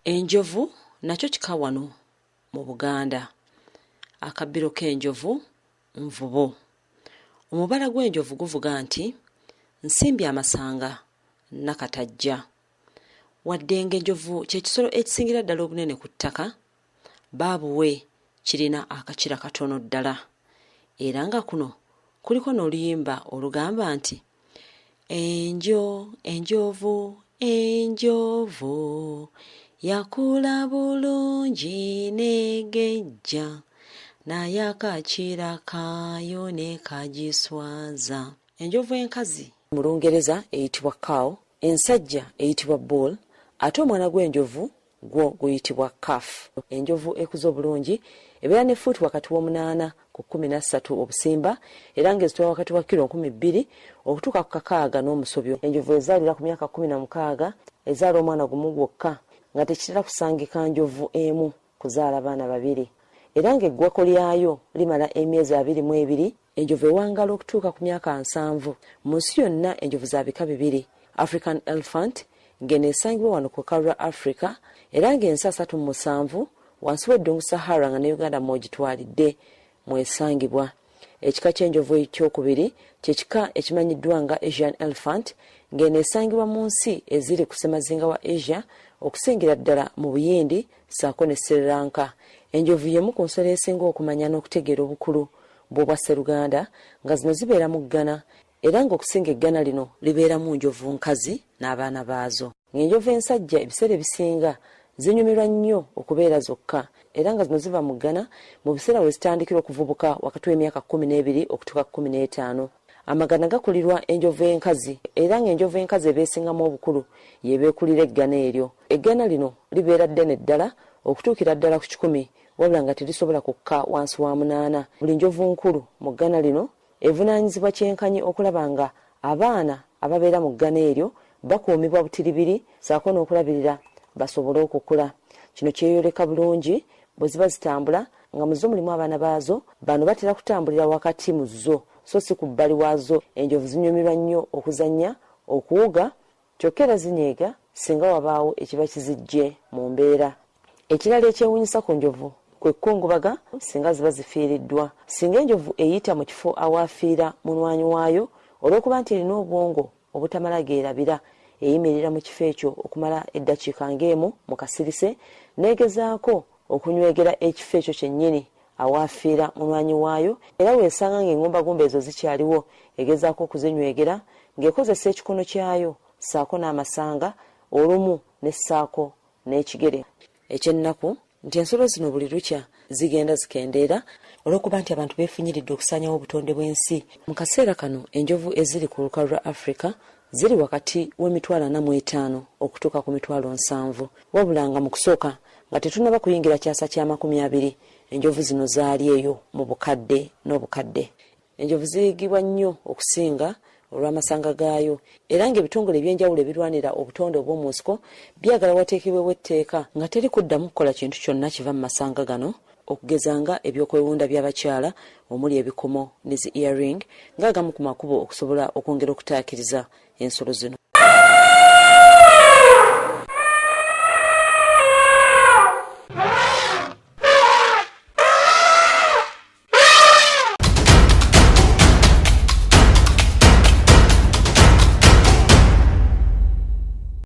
Enjovu nakyo kika wano mu Buganda. Akabbiro k'enjovu nvubo. Omubala gw'enjovu guvuga nti nsimbye amasanga nakatajja. Wadde ng'enjovu kye kisolo ekisingira ddala obunene ku ttaka, baabuwe kirina akakira katono ddala. Era nga kuno kuliko n'oluyimba olugamba nti enjovu yakula bulungi negejja, naye akakira kaayo ne kagiswaza. Enjovu enkazi mu Lungereza eyitibwa cow, ensajja eyitibwa bull, ate omwana gw'enjovu gwo guyitibwa calf. Enjovu ekuze obulungi ebeera ne fuuti wakati w'8 ku 13 obusimba, era ng'ezitowa wakati wa kilo 200 okutuuka ku 600 n'omusobyo. Enjovu ezaalira ku myaka 16 ezaala omwana gumu gwokka, nga tekitera kusangika njovu emu kuzaala baana babiri, era ng'eggwako lyayo limala emyezi 22. Enjovu ewangaala okutuuka ku myaka 7. Mu nsi yonna enjovu za bika bibiri, African elephant ng'eno esangibwa wano ku lukalu lwa Africa, era ng'ensi 37 wansi w'eddungu Sahara nga ne Uganda mw'ogitwalidde mwesangibwa. Ekika ky'enjovu ekyokubiri kye kika ekimanyiddwa nga Asian elephant, ng'eno esangibwa mu nsi eziri ku ssemazinga wa Asia okusingira ddala mu Buyindi ssaako ne Sri Lanka. Enjovu y'emu ku nsolo esinga okumanya n'okutegeera obukulu bw'obwa Sseruganda, nga zino zibeera mu Ghana, era ng'okusinga eggana lino libeeramu njovu nkazi n'abaana baazo. Ng'enjovu ensajja ebiseera ebisinga zinyumirwa nnyo okubeera zokka, era nga zino ziva mu Ghana mu biseera we zitandikira okuvubuka wakati w'emyaka 12 okutuuka 15. Amagana gakulirwa enjovu enkazi, era ng'enjovu enkazi ebeesingamu obukulu yebeekulira eggana eryo. Eggana lino libeera ddene ddala okutuukira ddala ku 10, wabula nga terisobola kukka wansi wa 8. Buli njovu nkulu mu ggana lino evunaanyizibwa kyenkanyi okulaba nga abaana ababeera mu ggana eryo bakuumibwa butiribiri ssaako n'okulabirira basobole okukula. Kino kyeyoleka bulungi bwe ziba zitambula nga mu zo mulimu abaana baazo. Bano batera kutambulira wakati mu zo so si ku bbali waazo. Enjovu zinyumirwa nnyo okuzannya, okuwuga, kyokka era zinyeega singa wabaawo ekiba kizijje mu mbeera. Ekirala ekyewuunyisa ku njovu kwe kukungubaga singa ziba zifiiriddwa. Singa enjovu eyita mu kifo awaafiira munywanyi waayo, olw'okuba nti erina obwongo obutamala geerabira, eyimirira mu kifo ekyo okumala eddakiika ng'emu mu kasirise, neegezaako okunywegera ekifo ekyo kyennyini awaafiira munywanyi waayo, era weesanga ng'engumbagumba ezo zikyaliwo egezaako okuzinywegera ng'ekozesa ekikono kyayo ssaako n'amasanga, olumu n'essaako n'ekigere. Ekyennaku nti ensolo zino buli lukya zigenda zikendeera olw'okuba nti abantu beefunyiridde okusaanyawo obutonde bw'ensi. Mu kaseera kano enjovu eziri ku lukalu lwa Africa ziri wakati w'emitwalo 45 okutuuka ku mitwalo 7, wabula nga mu kusooka nga tetunnaba kuyingira kyasa kya 20, enjovu zino zaali eyo mu bukadde n'obukadde. Enjovu ziyigibwa nnyo okusinga olw'amasanga gaayo, era ng'ebitongole ebyenjawulo ebirwanira obutonde obw'omu nsiko byagala wateekebwewo etteeka nga teri kuddamu kukola kintu kyonna kiva mu masanga gano, okugeza nga ebyokwewunda by'abakyala omuli ebikomo ne zi earring ng'agamu ku makubo okusobola okwongera okutaakiriza ensolo zino.